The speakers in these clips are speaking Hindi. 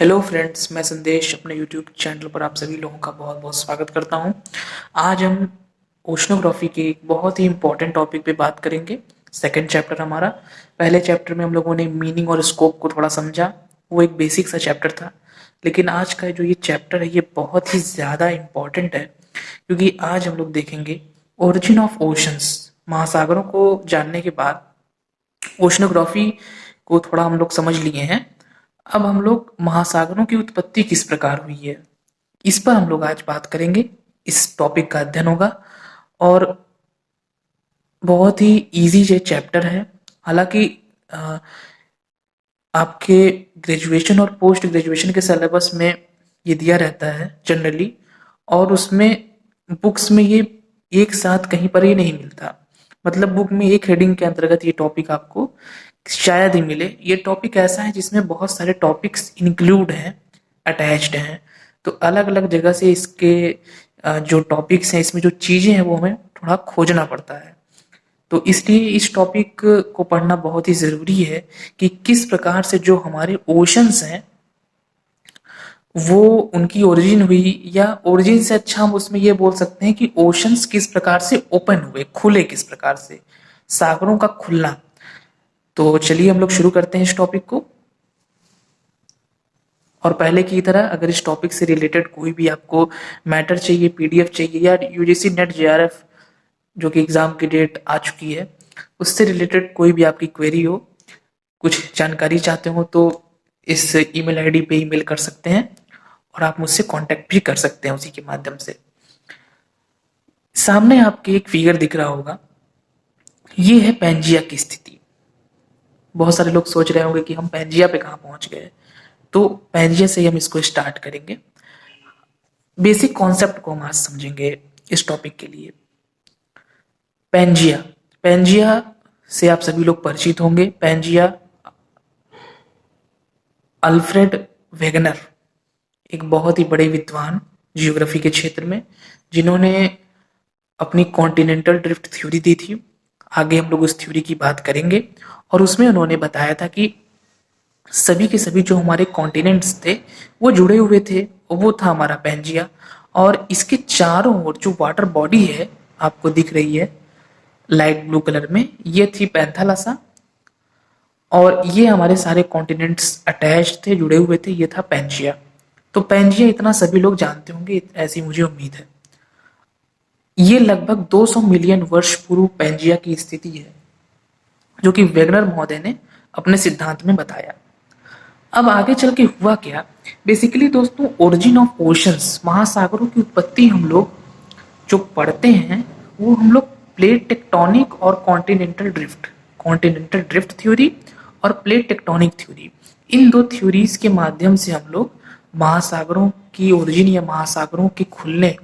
हेलो फ्रेंड्स, मैं संदेश अपने यूट्यूब चैनल पर आप सभी लोगों का बहुत बहुत स्वागत करता हूं। आज हम ओशनोग्राफी के एक बहुत ही इम्पोर्टेंट टॉपिक पे बात करेंगे। सेकंड चैप्टर हमारा। पहले चैप्टर में हम लोगों ने मीनिंग और स्कोप को थोड़ा समझा, वो एक बेसिक सा चैप्टर था। लेकिन आज का जो ये चैप्टर है ये बहुत ही ज़्यादा इम्पोर्टेंट है, क्योंकि आज हम लोग देखेंगे ओरिजिन ऑफ ओशंस। महासागरों को जानने के बाद ओशनोग्राफी को थोड़ा हम लोग समझ लिए हैं। अब हम लोग महासागरों की उत्पत्ति किस प्रकार हुई है, इस पर हम लोग आज बात करेंगे। इस टॉपिक का अध्ययन होगा और बहुत ही इजी ये चैप्टर है। हालांकि अ, आपके ग्रेजुएशन और पोस्ट ग्रेजुएशन के सिलेबस में ये दिया रहता है जनरली, और उसमें बुक्स में ये एक साथ कहीं पर ही नहीं मिलता। मतलब बुक में एक हेडिंग के अंतर्गत ये टॉपिक आपको शायद ही मिले। ये टॉपिक ऐसा है जिसमें बहुत सारे टॉपिक्स इंक्लूड हैं, अटैच्ड हैं। तो अलग अलग जगह से इसके जो टॉपिक्स हैं, इसमें जो चीज़ें हैं वो हमें थोड़ा खोजना पड़ता है। तो इसलिए इस टॉपिक को पढ़ना बहुत ही ज़रूरी है कि किस प्रकार से जो हमारे ओशंस हैं वो उनकी ओरिजिन हुई, या ओरिजिन से अच्छा हम उसमें ये बोल सकते हैं कि ओशंस किस प्रकार से ओपन हुए, खुले किस प्रकार से, सागरों का खुलना। तो चलिए हम लोग शुरू करते हैं इस टॉपिक को। और पहले की तरह अगर इस टॉपिक से रिलेटेड कोई भी आपको मैटर चाहिए, पीडीएफ चाहिए, या यूजीसी नेट जेआरएफ जो कि एग्जाम की डेट आ चुकी है उससे रिलेटेड कोई भी आपकी क्वेरी हो, कुछ जानकारी चाहते हो, तो इस ईमेल आईडी पे ईमेल कर सकते हैं और आप मुझसे कांटेक्ट भी कर सकते हैं उसी के माध्यम से। सामने आपके एक फिगर दिख रहा होगा, ये है पैंजिया की स्थिति। बहुत सारे लोग सोच रहे होंगे कि हम पैंजिया पे कहाँ पहुंच गए। तो पैंजिया से ही हम इसको स्टार्ट करेंगे। बेसिक कॉन्सेप्ट को हम आज समझेंगे इस टॉपिक के लिए। पैंजिया, पैंजिया से आप सभी लोग परिचित होंगे। पैंजिया अल्फ्रेड वेगनर, एक बहुत ही बड़े विद्वान जियोग्राफी के क्षेत्र में, जिन्होंने अपनी कॉन्टिनेंटल ड्रिफ्ट थ्योरी दी थी। आगे हम लोग उस थ्योरी की बात करेंगे। और उसमें उन्होंने बताया था कि सभी के सभी जो हमारे कॉन्टिनेंट्स थे वो जुड़े हुए थे, और वो था हमारा पैंजिया। और इसके चारों ओर जो वाटर बॉडी है आपको दिख रही है लाइट ब्लू कलर में, ये थी पैंथालासा। और ये हमारे सारे कॉन्टिनेंट्स अटैच थे, जुड़े हुए थे, ये था पैंजिया। तो पैंजिया इतना सभी लोग जानते होंगे, ऐसी मुझे उम्मीद है। ये लगभग 200 मिलियन वर्ष पूर्व पैंजिया की स्थिति है, जो कि वेगनर महोदय ने अपने सिद्धांत में बताया। अब आगे चल के हुआ क्या, बेसिकली दोस्तों, ओरिजिन ऑफ ओशंस, महासागरों की उत्पत्ति हम लोग जो पढ़ते हैं वो हम लोग प्लेट टेक्टोनिक और कॉन्टिनेंटल ड्रिफ्ट थ्योरी और प्लेट टेक्टोनिक थ्योरी, इन दो थ्योरीज के माध्यम से हम लोग महासागरों की ओरिजिन या महासागरों के खुलने,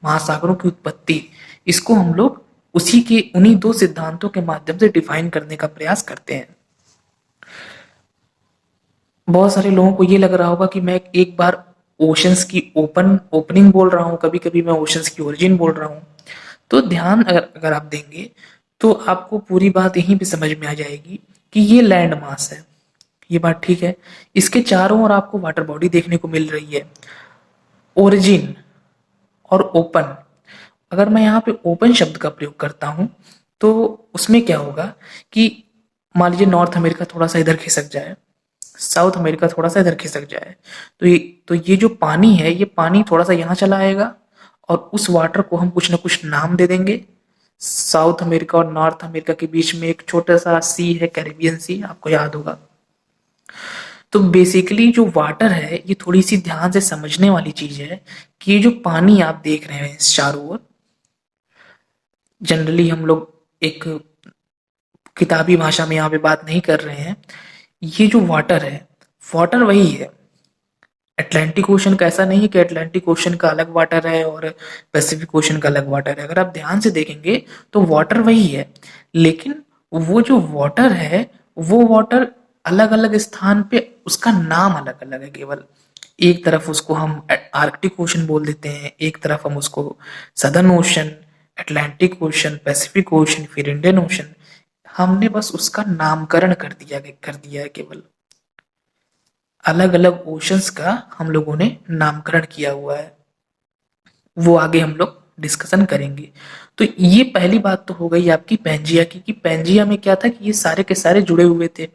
महासागरों की उत्पत्ति, इसको हम लोग उसी के उन्हीं दो सिद्धांतों के माध्यम से डिफाइन करने का प्रयास करते हैं। बहुत सारे लोगों को ये लग रहा होगा कि मैं एक बार ओशंस की ओपनिंग बोल रहा हूँ, कभी कभी मैं ओशंस की ओरिजिन बोल रहा हूँ। तो ध्यान अगर आप देंगे तो आपको पूरी बात यहीं पे समझ में आ जाएगी कि ये लैंड मास है, ये बात ठीक है। इसके चारों ओर आपको वाटर बॉडी देखने को मिल रही है। ओरिजिन और ओपन, अगर मैं यहाँ पे ओपन शब्द का प्रयोग करता हूँ तो उसमें क्या होगा कि मान लीजिए नॉर्थ अमेरिका थोड़ा सा इधर खिसक जाए, साउथ अमेरिका थोड़ा सा इधर खिसक जाए, तो ये जो पानी है, ये पानी थोड़ा सा यहाँ चला आएगा और उस वाटर को हम कुछ ना कुछ नाम दे देंगे। साउथ अमेरिका और नॉर्थ अमेरिका के बीच में एक छोटा सा सी है, कैरेबियन सी, आपको याद होगा। तो बेसिकली जो वाटर है ये थोड़ी सी ध्यान से समझने वाली चीज है कि ये जो पानी आप देख रहे हैं इस चारों ओर, जनरली हम लोग एक किताबी भाषा में यहाँ पे बात नहीं कर रहे हैं। ये जो वाटर है, वाटर वही है। अटलांटिक ओशन का ऐसा नहीं है कि अटलांटिक ओशन का अलग वाटर है और पैसिफिक ओशन का अलग वाटर है। अगर आप ध्यान से देखेंगे तो वाटर वही है, लेकिन वो जो वाटर है वो वाटर अलग अलग स्थान पे उसका नाम अलग अलग है। केवल एक तरफ उसको हम आर्कटिक ओशन बोल देते हैं, एक तरफ हम उसको southern ocean, Atlantic ocean, Pacific ocean, फिर इंडियन ओशन। हमने बस उसका नामकरण कर दिया है केवल। अलग अलग ओशंस का हम लोगों ने नामकरण किया हुआ है, वो आगे हम लोग डिस्कशन करेंगे। तो ये पहली बात तो हो गई आपकी पैंजिया की, कि पैंजिया में क्या था कि ये सारे के सारे जुड़े हुए थे।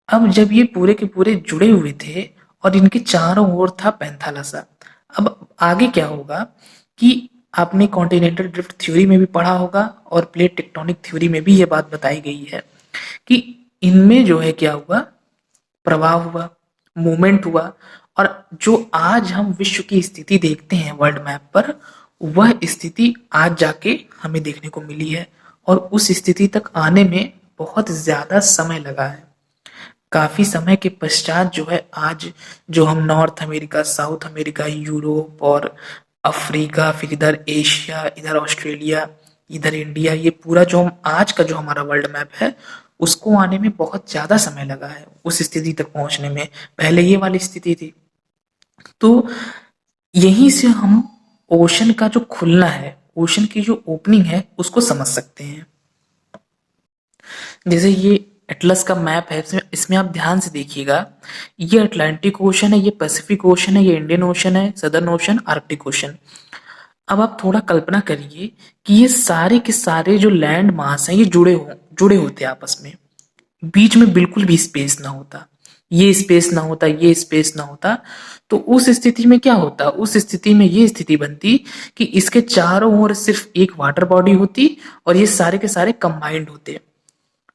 अब जब ये पूरे के पूरे जुड़े हुए थे और इनके चारों ओर था पैंथालसा, अब आगे क्या होगा कि आपने कॉन्टिनेंटल ड्रिफ्ट थ्योरी में भी पढ़ा होगा और प्लेट टेक्टोनिक थ्योरी में भी ये बात बताई गई है कि इनमें जो है क्या हुआ, प्रभाव हुआ, मूवमेंट हुआ, और जो आज हम विश्व की स्थिति देखते हैं वर्ल्ड मैप पर, वह स्थिति आज जाके हमें देखने को मिली है। और उस स्थिति तक आने में बहुत ज्यादा समय लगा है। काफी समय के पश्चात जो है आज जो हम north America, south America, Europe और अफ्रीका, फिर इधर एशिया, इधर ऑस्ट्रेलिया, इधर इंडिया, ये पूरा जो हम आज का जो हमारा वर्ल्ड मैप है, उसको आने में बहुत ज्यादा समय लगा है उस स्थिति तक पहुंचने में। पहले ये वाली स्थिति थी। तो यहीं से हम ओशन का जो खुलना है, ओशन की जो ओपनिंग है, उसको समझ सकते हैं। जैसे ये एटलस का मैप है, इसमें आप ध्यान से देखिएगा, ये अटलांटिक ओशन है, ये पैसिफिक ओशन है, ये इंडियन ओशन है, सदर्न ओशन, आर्कटिक ओशन। अब आप थोड़ा कल्पना करिए कि ये सारे के सारे जो लैंड मास हैं, ये जुड़े होते आपस में, बीच में बिल्कुल भी स्पेस ना होता, ये स्पेस ना होता, ये स्पेस ना होता, तो उस स्थिति में क्या होता, उस स्थिति में ये स्थिति बनती कि इसके चारों ओर सिर्फ एक वाटर बॉडी होती और ये सारे के सारे कंबाइंड होते।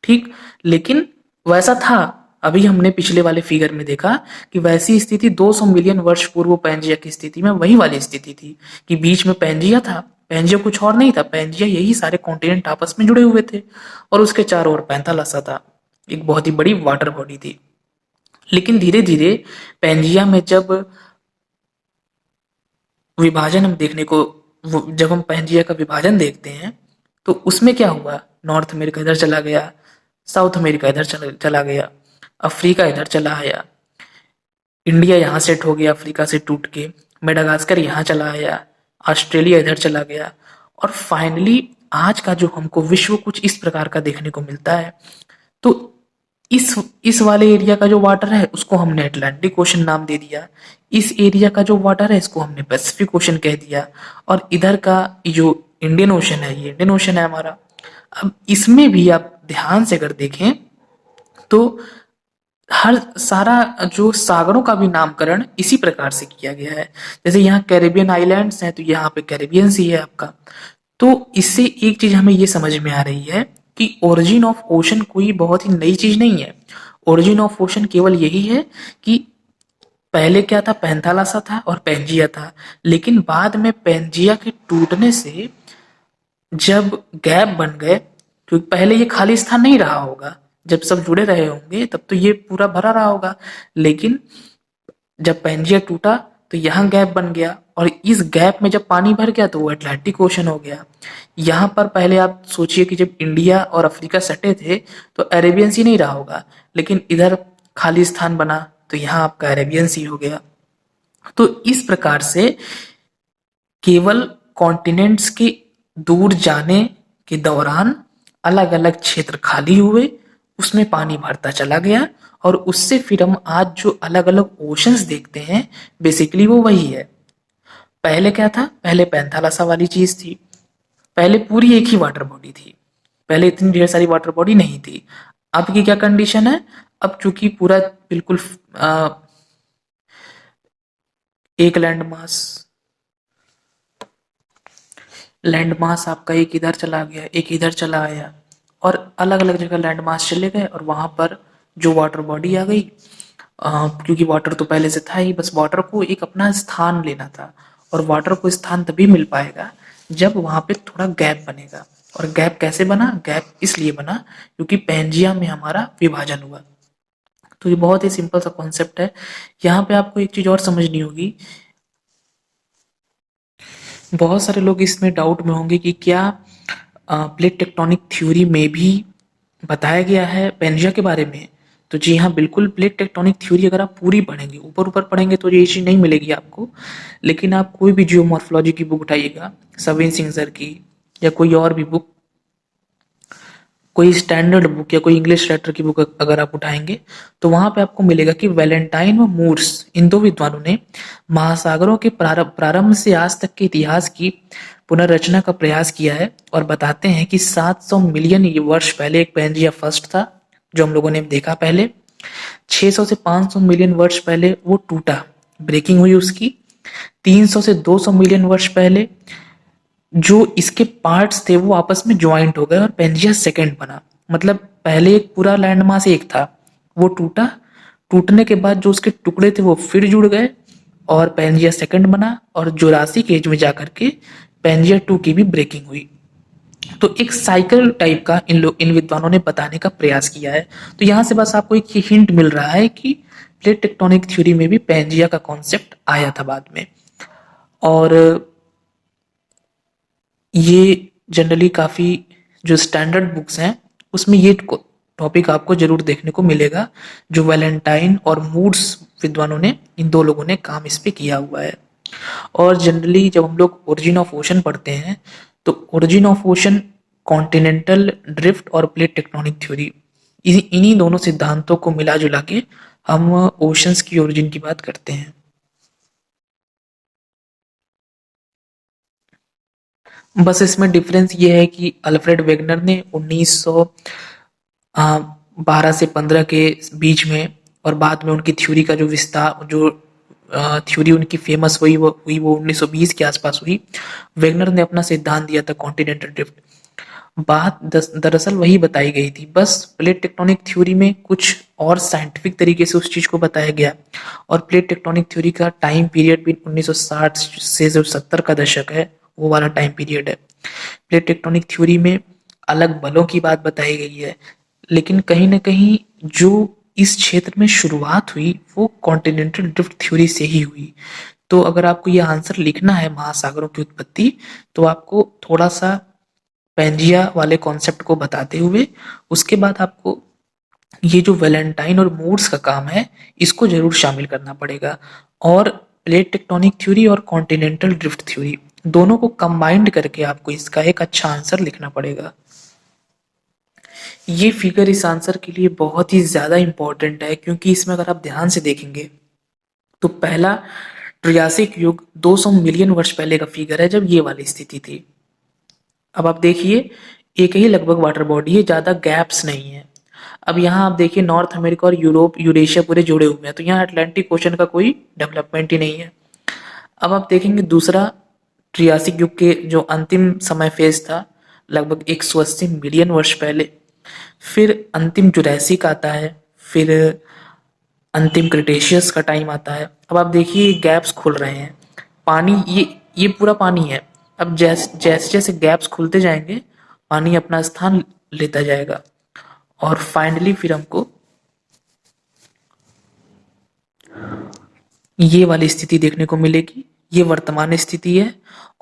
ठीक, लेकिन वैसा था, अभी हमने पिछले वाले फिगर में देखा कि वैसी स्थिति 200 मिलियन वर्ष पूर्व पैंजिया की स्थिति में वही वाली स्थिति थी कि बीच में पैंजिया था। पैंजिया कुछ और नहीं था, पैंजिया यही सारे कॉन्टिनेंट आपस में जुड़े हुए थे और उसके चारों ओर पैंथालसा था, एक बहुत ही बड़ी वाटर बॉडी थी। लेकिन धीरे धीरे पैंजिया में जब विभाजन हम देखने को, जब हम पैंजिया का विभाजन देखते हैं, तो उसमें क्या हुआ, नॉर्थ अमेरिका इधर चला गया, साउथ अमेरिका इधर चला गया, अफ्रीका इधर चला आया, इंडिया यहाँ सेट हो गया अफ्रीका से टूट के, मेडागास्कर यहाँ चला आया, ऑस्ट्रेलिया इधर चला गया, और फाइनली आज का जो हमको विश्व कुछ इस प्रकार का देखने को मिलता है। तो इस वाले एरिया का जो वाटर है उसको हमने अटलांटिक ओशन नाम दे दिया, इस एरिया का जो वाटर है इसको हमने पैसिफिक ओशन कह दिया, और इधर का जो इंडियन ओशन है, ये इंडियन ओशन है हमारा। अब इसमें भी आप ध्यान से अगर देखें तो हर सारा जो सागरों का भी नामकरण इसी प्रकार से किया गया है। जैसे यहाँ कैरेबियन आइलैंड्स हैं तो यहाँ पे कैरेबियन सी है आपका। तो इससे एक चीज हमें ये समझ में आ रही है कि ओरिजिन ऑफ ओशन कोई बहुत ही नई चीज नहीं है। ओरिजिन ऑफ ओशन केवल यही है कि पहले क्या था, पैंथालासा था और पैंजिया था, लेकिन बाद में पैंजिया के टूटने से जब गैप बन गए, क्योंकि पहले ये खाली स्थान नहीं रहा होगा, जब सब जुड़े रहे होंगे तब तो ये पूरा भरा रहा होगा, लेकिन जब पैंजिया टूटा तो यहाँ गैप बन गया, और इस गैप में जब पानी भर गया तो वो अटलांटिक ओशन हो गया। यहाँ पर पहले आप सोचिए कि जब इंडिया और अफ्रीका सटे थे तो अरेबियन सी नहीं रहा होगा, लेकिन इधर खाली स्थान बना तो यहाँ आपका अरेबियन सी हो गया। तो इस प्रकार से केवल कॉन्टिनेंट्स के दूर जाने के दौरान अलग अलग क्षेत्र खाली हुए, उसमें पानी भरता चला गया, और उससे फिर हम आज जो अलग अलग ओशंस देखते हैं बेसिकली वो वही है। पहले क्या था, पहले पैंथालासा वाली चीज थी, पहले पूरी एक ही वाटर बॉडी थी, पहले इतनी ढेर सारी वाटर बॉडी नहीं थी। अब की क्या कंडीशन है, अब चूंकि पूरा बिल्कुल एक लैंड मास आपका एक इधर चला गया, एक इधर चला आया, और अलग अलग जगह लैंड मास चले गए, और वहां पर जो वाटर बॉडी आ गई, क्योंकि वाटर तो पहले से था ही, बस वाटर को एक अपना स्थान लेना था, और वाटर को स्थान तभी मिल पाएगा जब वहां पे थोड़ा गैप बनेगा। और गैप कैसे बना, गैप इसलिए बना क्योंकि पैंजिया में हमारा विभाजन हुआ। तो ये बहुत ही सिंपल सा कॉन्सेप्ट है। यहाँ पे आपको एक चीज और समझनी होगी, बहुत सारे लोग इसमें डाउट में होंगे कि क्या प्लेट टेक्टोनिक थ्योरी में भी बताया गया है पैंजिया के बारे में। तो जी हाँ, बिल्कुल, प्लेट टेक्टोनिक थ्योरी अगर आप पूरी पढ़ेंगे, ऊपर ऊपर पढ़ेंगे तो ये चीज नहीं मिलेगी आपको, लेकिन आप कोई भी जियोमॉर्फोलॉजी की बुक उठाइएगा, सविन सिंह सर की या कोई और भी बुक, कोई स्टैंडर्ड बुक या कोई इंग्लिश राइटर की बुक अगर आप उठाएंगे तो वहां पे आपको मिलेगा कि वैलेंटाइन व मूर्स इन दो विद्वानों ने महासागरों के प्रारंभ से आज तक के इतिहास की पुनर्रचना का प्रयास किया है और बताते हैं कि 700 मिलियन वर्ष पहले एक पैंजिया फर्स्ट था जो हम लोगों ने देखा पहले। 600 से 500 मिलियन वर्ष पहले वो टूटा, ब्रेकिंग हुई उसकी। 300 से 200 मिलियन वर्ष पहले जो इसके पार्ट्स थे वो आपस में ज्वाइंट हो गए और पेंजिया सेकंड बना। मतलब पहले एक पूरा लैंड मास एक था, वो टूटा, टूटने के बाद जो उसके टुकड़े थे वो फिर जुड़ गए और पेंजिया सेकंड बना और जुरासिक एज में जाकर के पेंजिया 2 की भी ब्रेकिंग हुई। तो एक साइकिल टाइप का इन विद्वानों ने बताने का प्रयास किया है। तो यहाँ से बस आपको एक हिंट मिल रहा है कि प्लेट टेक्टोनिक थ्योरी में भी पेंजिया का कॉन्सेप्ट आया था बाद में। और ये जनरली काफी जो स्टैंडर्ड बुक्स हैं उसमें ये टॉपिक आपको जरूर देखने को मिलेगा, जो वैलेंटाइन और मूड्स विद्वानों ने, इन दो लोगों ने काम इस पे किया हुआ है। और जनरली जब हम लोग ओरिजिन ऑफ ओशन पढ़ते हैं तो origin of ocean, continental drift और प्लेट टेक्टोनिक थ्योरी, इन्हीं दोनों सिद्धांतों को मिला जुला के हम ओशंस की ओरिजिन की बात करते हैं। बस इसमें डिफरेंस ये है कि अल्फ्रेड वेगनर ने 1912 से 15 के बीच में और बाद में उनकी थ्योरी का जो विस्तार, जो थ्योरी उनकी फेमस हुई वो 1920 के आसपास हुई। वेगनर ने अपना सिद्धांत दिया था कॉन्टिनेंटल ड्रिफ्ट। बात दरअसल वही बताई गई थी, बस प्लेट टेक्टोनिक थ्योरी में कुछ और साइंटिफिक तरीके से उस चीज को बताया गया। और प्लेट टेक्टोनिक थ्योरी का टाइम पीरियड भी 1960 से जो 70 का दशक है वो वाला टाइम पीरियड है। प्लेट टेक्टोनिक थ्योरी में अलग बलों की बात बताई गई है, लेकिन कहीं ना कहीं जो इस क्षेत्र में शुरुआत हुई वो कॉन्टिनेंटल ड्रिफ्ट थ्योरी से ही हुई। तो अगर आपको ये आंसर लिखना है महासागरों की उत्पत्ति, तो आपको थोड़ा सा पेंजिया वाले कॉन्सेप्ट को बताते हुए उसके बाद आपको ये जो वैलेंटाइन और मूड्स का काम है इसको जरूर शामिल करना पड़ेगा। और प्लेट टेक्टोनिक थ्योरी और कॉन्टिनेंटल ड्रिफ्ट थ्योरी दोनों को कंबाइंड करके आपको इसका एक अच्छा आंसर लिखना पड़ेगा। ये फिगर इस आंसर के लिए बहुत ही ज्यादा इंपॉर्टेंट है, क्योंकि इसमें अगर आप ध्यान से देखेंगे तो पहला ट्रियासिक युग 200 मिलियन वर्ष पहले का फिगर है जब ये वाली स्थिति थी। अब आप देखिए एक ही लगभग वाटर बॉडी है, ज्यादा गैप्स नहीं है। अब यहाँ आप देखिए नॉर्थ अमेरिका और यूरोप, यूरेशिया पूरे जुड़े हुए हैं, तो यहाँ अटलांटिक ओशन का कोई डेवलपमेंट ही नहीं है। अब आप देखेंगे दूसरा ट्रियासिक युग के जो अंतिम समय फेज था लगभग 180 मिलियन वर्ष पहले, फिर अंतिम जुरैसिक आता है, फिर अंतिम क्रिटेशियस का टाइम आता है। अब आप देखिए गैप्स खुल रहे हैं, पानी ये पूरा पानी है। अब जैसे जैसे जैसे गैप्स खुलते जाएंगे पानी अपना स्थान लेता जाएगा और फाइनली फिर हमको ये वाली स्थिति देखने को मिलेगी। ये वर्तमान स्थिति है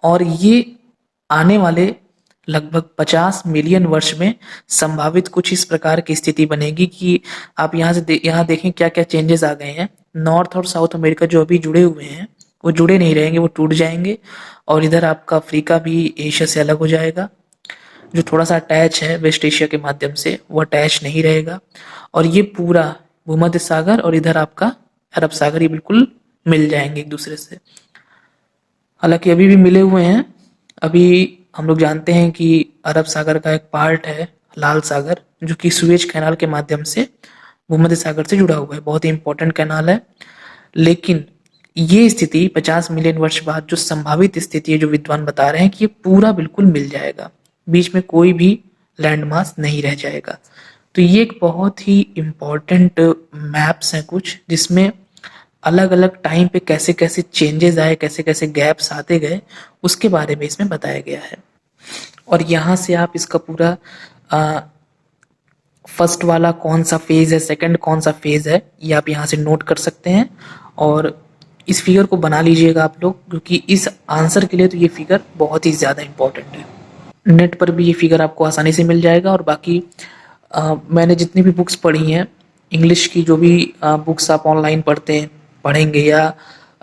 और ये आने वाले लगभग 50 मिलियन वर्ष में संभावित कुछ इस प्रकार की स्थिति बनेगी कि आप यहाँ देखें क्या क्या चेंजेस आ गए हैं। नॉर्थ और साउथ अमेरिका जो अभी जुड़े हुए हैं वो जुड़े नहीं रहेंगे, वो टूट जाएंगे। और इधर आपका अफ्रीका भी एशिया से अलग हो जाएगा, जो थोड़ा सा अटैच है वेस्ट एशिया के माध्यम से वो अटैच नहीं रहेगा। और ये पूरा भूमध्य सागर और इधर आपका अरब सागर ये बिल्कुल मिल जाएंगे एक दूसरे से। हालांकि अभी भी मिले हुए हैं। अभी हम लोग जानते हैं कि अरब सागर का एक पार्ट है लाल सागर, जो कि सुएज कैनाल के माध्यम से भूमध्य सागर से जुड़ा हुआ है, बहुत ही इंपॉर्टेंट कैनाल है। लेकिन ये स्थिति 50 मिलियन वर्ष बाद जो संभावित स्थिति है, जो विद्वान बता रहे हैं कि ये पूरा बिल्कुल मिल जाएगा, बीच में कोई भी लैंड मास नहीं रह जाएगा। तो ये एक बहुत ही इम्पोर्टेंट मैप्स हैं कुछ, जिसमें अलग अलग टाइम पे कैसे कैसे चेंजेस आए, कैसे कैसे गैप्स आते गए, उसके बारे में इसमें बताया गया है। और यहाँ से आप इसका पूरा फर्स्ट वाला कौन सा फेज है, सेकंड कौन सा फेज है, ये आप यहाँ से नोट कर सकते हैं। और इस फिगर को बना लीजिएगा आप लोग, क्योंकि इस आंसर के लिए तो ये फिगर बहुत ही ज़्यादा इंपॉर्टेंट है। नेट पर भी ये फिगर आपको आसानी से मिल जाएगा। और बाकी मैंने जितनी भी बुक्स पढ़ी हैं इंग्लिश की, जो भी बुक्स आप ऑनलाइन पढ़ेंगे या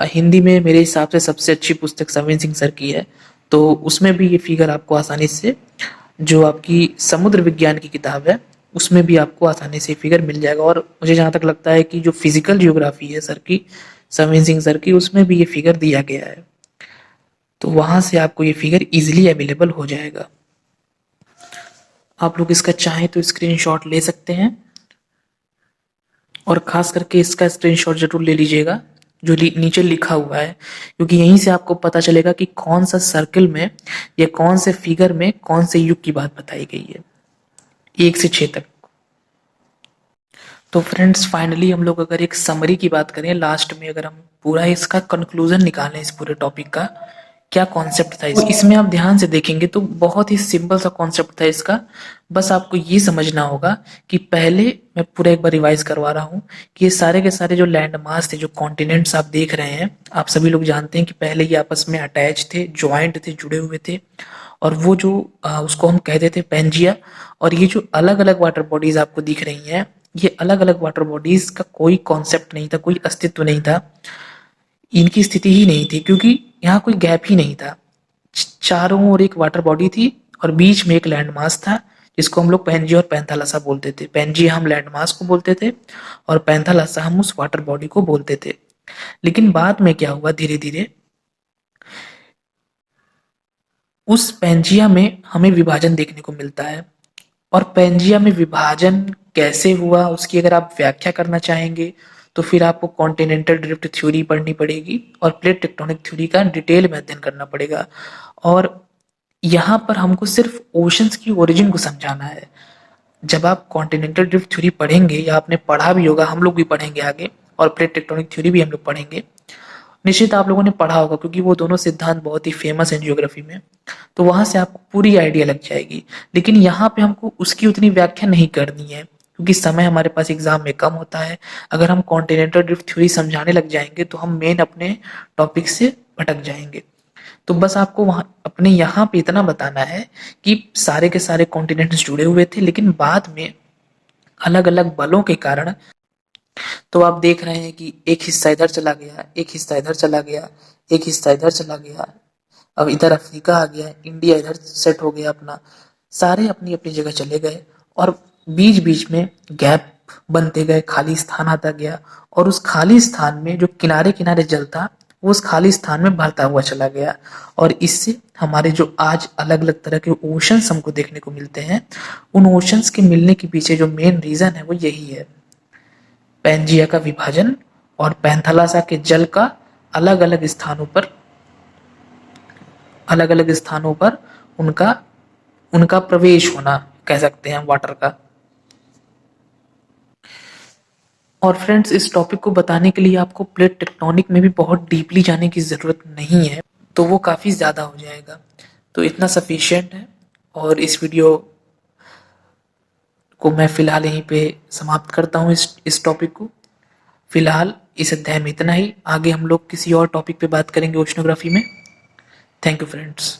हिंदी में, मेरे हिसाब से सबसे अच्छी पुस्तक सविन सिंह सर की है, तो उसमें भी ये फिगर आपको आसानी से जो आपकी समुद्र विज्ञान की किताब है उसमें भी आपको आसानी से फिगर मिल जाएगा। और मुझे जहाँ तक लगता है कि जो फिजिकल जियोग्राफी है सर की, समीन सिंह सर की, उसमें भी ये फिगर दिया गया है, तो वहां से आपको ये फिगर इजीली अवेलेबल हो जाएगा। आप लोग इसका चाहें तो स्क्रीनशॉट ले सकते हैं, और खास करके इसका स्क्रीनशॉट जरूर ले लीजिएगा जो नीचे लिखा हुआ है, क्योंकि यहीं से आपको पता चलेगा कि कौन सा सर्कल में या कौन से फिगर में कौन से युग की बात बताई गई है, 1 से 6 तक। तो फ्रेंड्स फाइनली हम लोग अगर एक समरी की बात करें, लास्ट में अगर हम पूरा इसका कंक्लूजन निकालें इस पूरे टॉपिक का, क्या कॉन्सेप्ट था इसमें आप ध्यान से देखेंगे तो बहुत ही सिंपल सा कॉन्सेप्ट था इसका। बस आपको ये समझना होगा कि पहले, मैं पूरा एक बार रिवाइज करवा रहा हूँ, कि ये सारे के सारे जो लैंड मास थे, जो कॉन्टिनेंट्स आप देख रहे हैं, आप सभी लोग जानते हैं कि पहले ये आपस में अटैच थे, ज्वाइंट थे, जुड़े हुए थे। और वो जो उसको हम कहते थे पेंजिया। और ये जो अलग अलग वाटर बॉडीज आपको दिख रही हैं, ये अलग अलग वाटर बॉडीज का कोई कॉन्सेप्ट नहीं था, कोई अस्तित्व नहीं था, इनकी स्थिति ही नहीं थी, क्योंकि यहाँ कोई गैप ही नहीं था। चारों ओर एक वाटर बॉडी थी और बीच में एक लैंड मास था, जिसको हम लोग पेंजिया और पैंथालासा बोलते थे। पेंजिया हम लैंड मास को बोलते थे और पैंथालासा हम उस वाटर बॉडी को बोलते थे। लेकिन बाद में क्या हुआ, धीरे धीरे उस पेंजिया में हमें विभाजन देखने को मिलता है। और पेंजिया में विभाजन कैसे हुआ, उसकी अगर आप व्याख्या करना चाहेंगे तो फिर आपको कॉन्टिनेंटल ड्रिफ्ट थ्योरी पढ़नी पड़ेगी और प्लेट टेक्टोनिक थ्योरी का डिटेल में अध्ययन करना पड़ेगा। और यहाँ पर हमको सिर्फ ओशंस की ओरिजिन को समझाना है। जब आप कॉन्टिनेंटल ड्रिफ्ट थ्योरी पढ़ेंगे, या आपने पढ़ा भी होगा, हम लोग भी पढ़ेंगे आगे, और प्लेट टेक्टोनिक थ्योरी भी हम लोग पढ़ेंगे, निश्चित आप लोगों ने पढ़ा होगा, क्योंकि वो दोनों सिद्धांत बहुत ही फेमस हैं ज्योग्राफी में, तो वहां से आपको पूरी आइडिया लग जाएगी। लेकिन यहाँ पे हमको उसकी उतनी व्याख्या नहीं करनी है, क्योंकि समय हमारे पास एग्जाम में कम होता है। अगर हम कॉन्टिनेंटल ड्रिफ्ट थ्योरी समझाने लग जाएंगे तो हम मेन अपने टॉपिक से भटक जाएंगे। तो बस आपको वहां अपने यहाँ पे इतना बताना है कि सारे के सारे कॉन्टिनेंट्स जुड़े हुए थे, लेकिन बाद में अलग अलग बलों के कारण, तो आप देख रहे हैं कि एक हिस्सा इधर चला गया, एक हिस्सा इधर चला गया, एक हिस्सा इधर चला गया, अब इधर अफ्रीका आ गया, इंडिया इधर सेट हो गया अपना, सारे अपनी अपनी जगह चले गए, और बीच बीच में गैप बनते गए, खाली स्थान आता गया, और उस खाली स्थान में जो किनारे किनारे जल था वो उस खाली स्थान में भरता हुआ चला गया। और इससे हमारे जो आज अलग अलग तरह के ओशंस हमको देखने को मिलते हैं, उन ओशंस के मिलने के पीछे जो मेन रीजन है वो यही है, पैंजिया का विभाजन और पैंथालासा के जल का अलग अलग स्थानों पर उनका उनका प्रवेश होना, कह सकते हैं वाटर का। और फ्रेंड्स इस टॉपिक को बताने के लिए आपको प्लेट टेक्टोनिक में भी बहुत डीपली जाने की जरूरत नहीं है, तो वो काफी ज्यादा हो जाएगा, तो इतना सफिशिएंट है। और इस वीडियो को मैं फिलहाल यहीं पे समाप्त करता हूँ, इस टॉपिक को फिलहाल इस अध्याय में इतना ही। आगे हम लोग किसी और टॉपिक पे बात करेंगे ओशनोग्राफी में। Thank you friends.